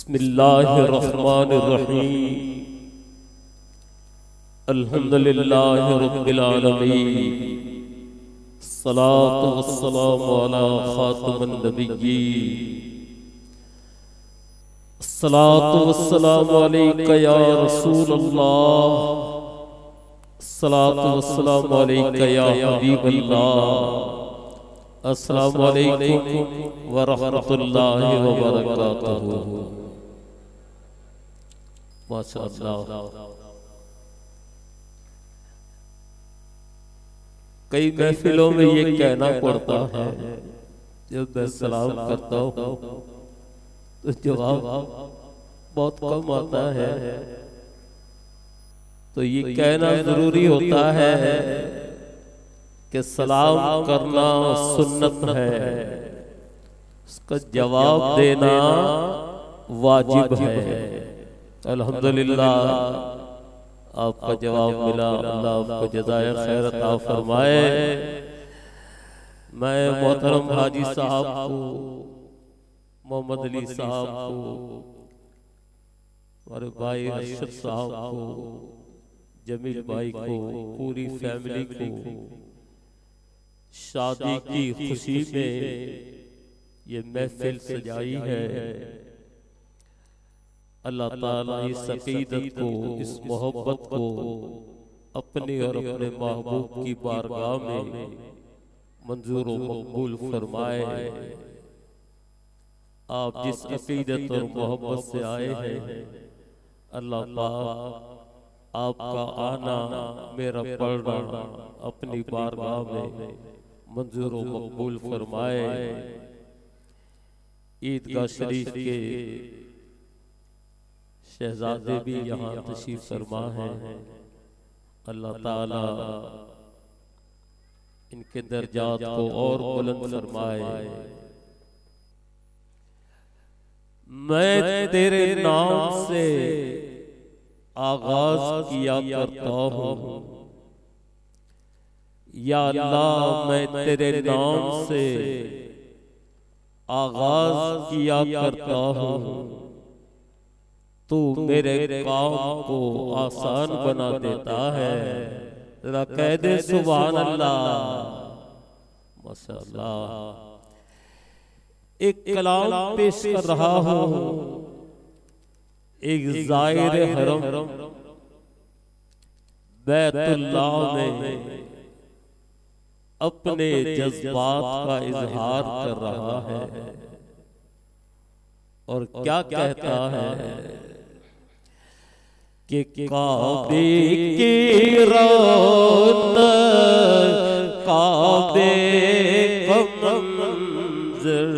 बिस्मिल्लाहिर्रहमानिर्रहीम। अल्हम्दुलिल्लाहि रब्बिल आलमीन। सलातु वस्सलामु अला खातिमिन नबिय्यीन। सलातु वस्सलामु अलैका या रसूलल्लाह। सलातु वस्सलामु अलैका या हबीबल्लाह। अस्सलामु अलैकुम व रहमतुल्लाहि व बरकातुहू। माशाअल्लाह। कई महफिलों में ये कहना पड़ता है, जब मैं सलाम करता हूँ तो जवाब बहुत कम आता है। तो ये कहना जरूरी होता है कि सलाम करना सुन्नत है, उसका जवाब देना वाजिब है। अल्हम्दुलिल्लाह आपका जवाब मिला, अल्लाह आपको जज़ाए खैर अता फरमाए। मैं मोहतरम हाजी साहब को, मोहम्मद अली साहब को, हमारे भाई अरशद साहब को, जमील भाई को, पूरी फैमिली को शादी की खुशी में ये महफिल सजाई है। अल्लाह ताला इस अकीदत को, इस मोहब्बत को अपने और अपने महबूब की बारगाह में मंजूर व मकबूल फरमाए। आप जिस अकीदत और मोहब्बत से आए हैं, अल्लाह पाक आपका आना, मेरा पढ़ना अपनी बारगाह में मंजूर व मकबूल फरमाए। ईदगाह शरीफ के शहजादे भी यहाँ तशरीफ फरमा है। अल्लाह ताला इनके दर्जात को और बुलंद फरमाए। मैं तेरे नाम से आगाज किया करता हूँ, या अल्लाह मैं तेरे नाम से आगाज किया करता हूँ। तू मेरे काम को आसान बना देता है। जरा कह दे सुभान अल्लाह। माशाअल्लाह। एक कलाम पेश कर रहा हूँ। एक ज़ाहिर हरम बैतुल्लाह में अपने जज्बात का इजहार कर रहा है और क्या कहता है कि काबे की रौनक, काबे का मंज़र,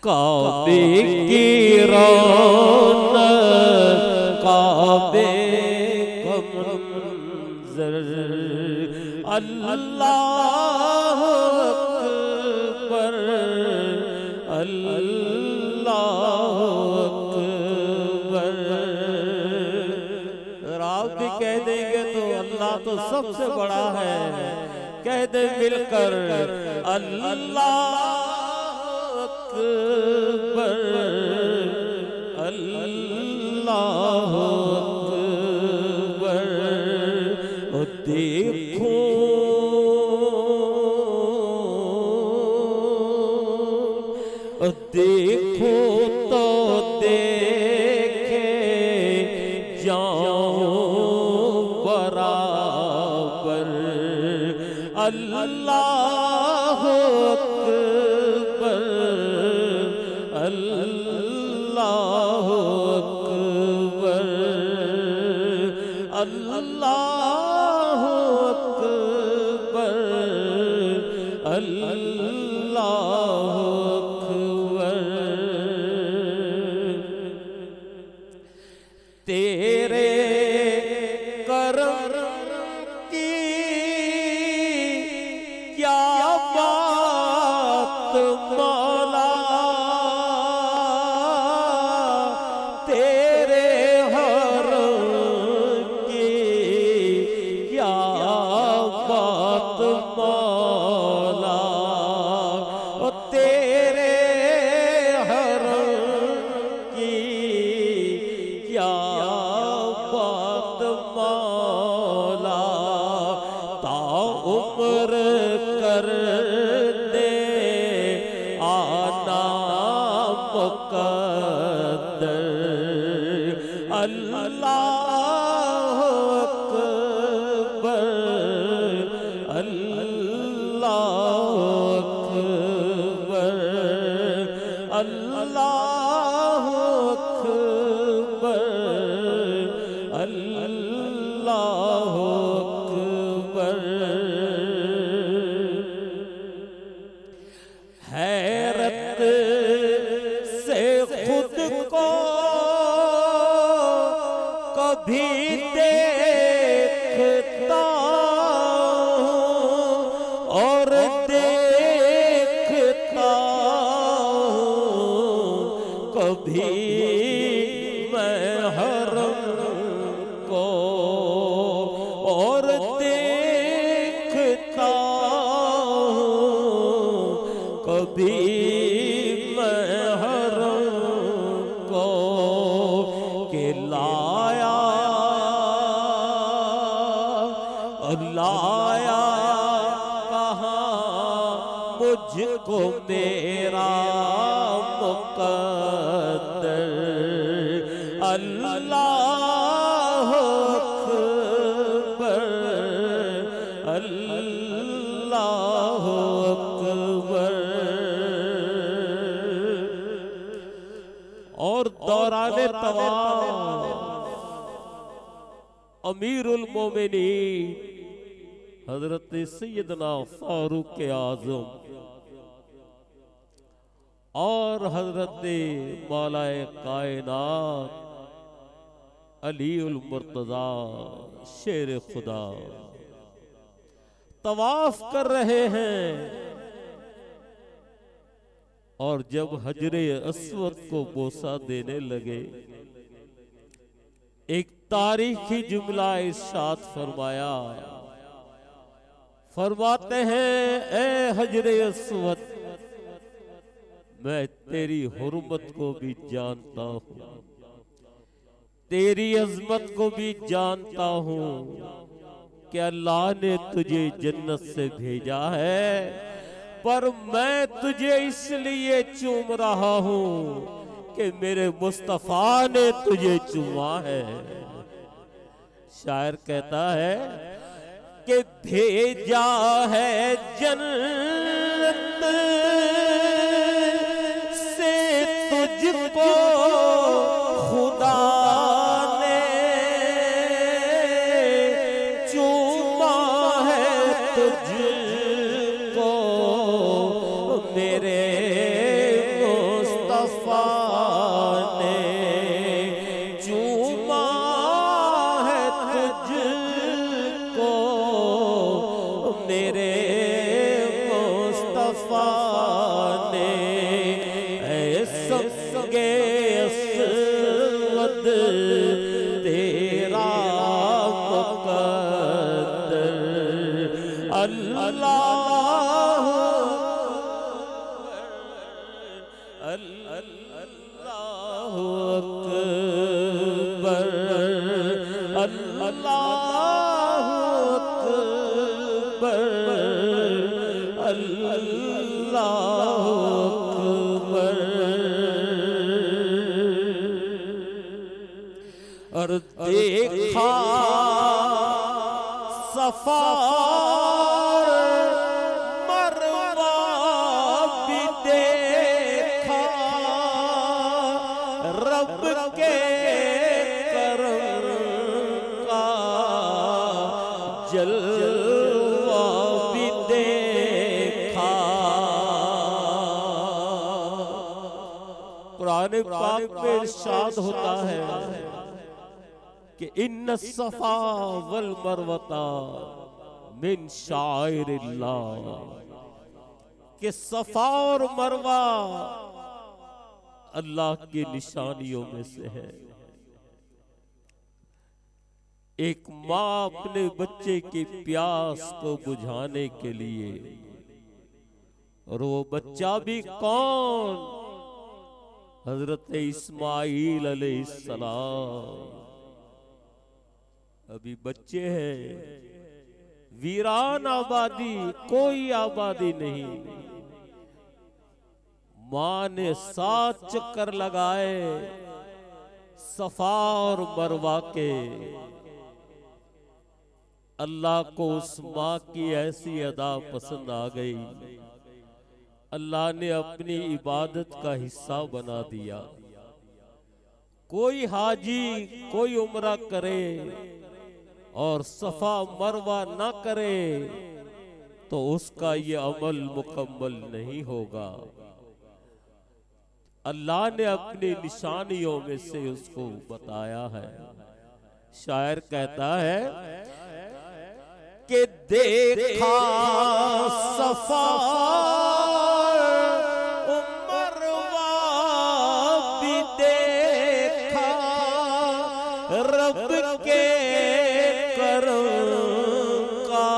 काबे की रौनक, काबे का मंज़र, अल्लाह अकबर, अल्लाह अकबर। आप भी कह देंगे तो अल्लाह तो सबसे बड़ा है। कह दे मिलकर अल्लाह अकबर, अल्लाह अकबर। और देखो देखो तो देखे जाओ बराबर, अल्लाह अकबर, अल्लाह अकबर, अल्लाह अकबर, अल्लाह। तेरे करम की क्या बात मौला, तेरे हरम की क्या बात मौला। मुकद्दर अल्लाह अकबर अल्लाह अकबर अल्लाह अकबर अल्लाह अकबर। हैरत से खुद को कभी देखता हूँ और देखता हूँ कभी मैं हरम को और देखता हूँ कभी मैं हरम को के लाया लाया कहाँ मुझको मेरा मुकद्दर अल्लाह अकबर अल्लाह अकबर। और दौराने तवाफ अमीरुल मोमिनीन हजरत सैयदना फारूक आज़म और हजरत मौलाए कायनात अली उल मुर्तज़ा शेर खुदा तवाफ कर रहे हैं। और जब हजरे अस्वद को बोसा देने लगे, एक तारीखी जुमला इरशाद फरमाया, फरमाते हैं ए हजरे अस्वद, मैं तेरी हुर्मत को भी जानता हूँ, तेरी अजमत को भी जानता हूँ कि अल्लाह ने तुझे जन्नत से भेजा है, पर मैं तुझे इसलिए चूम रहा हूँ कि मेरे मुस्तफा ने तुझे चूमा है। शायर कहता है कि भेजा है जन्नत से तुझको खुदा ने, चूमा है तुझको मेरे मुस्तफा ने, चूमा है तुझको मेरे मुस्तफा ने। संगे अस्वद तेरा मुकद्दर अल्लाह अल्लाह अकबर अल्लाह अकबर अल्लाह अकबर। और देखा सफा मरवा भी देखा, रब के करम का जलवा भी देखा। कुरान पाक में इरशाद होता है कि इन्न सफा वल मरवता मिन शाइरिल्लाह, कि सफा और मरवा अल्लाह की निशानियों में से है। एक माँ अपने बच्चे की प्यास को बुझाने के लिए, और वो बच्चा भी कौन, हजरत इस्माइल अलैहिस्सलाम। अभी बच्चे हैं, वीरान आबादी, कोई आबादी नहीं, माँ ने 7 चक्कर लगाए सफा और मरवा के। अल्लाह को उस माँ की ऐसी अदा पसंद आ गई, अल्लाह ने अपनी इबादत का हिस्सा बना दिया। कोई हाजी कोई उम्रा करे और सफा मरवा ना करे तो उसका ये अमल मुकम्मल नहीं होगा। अल्लाह ने अपनी निशानियों में से उसको बताया है। शायर कहता है कि देखा सफा मरवा भी देखा, रब के करम का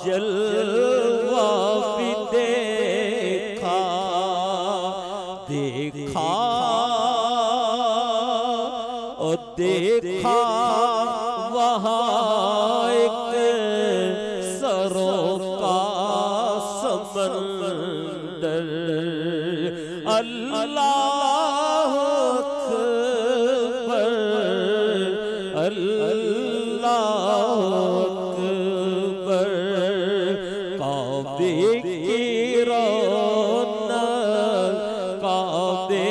जलवा भी देखा। देखा और देखा वहाँ एक सरों का समंदर। अल्लाह अकबर, अल्लाह अकबर। काबे की रौनक, काबे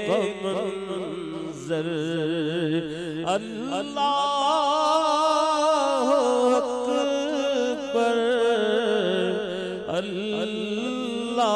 का मंजर। अल्लाह अकबर, अल्लाह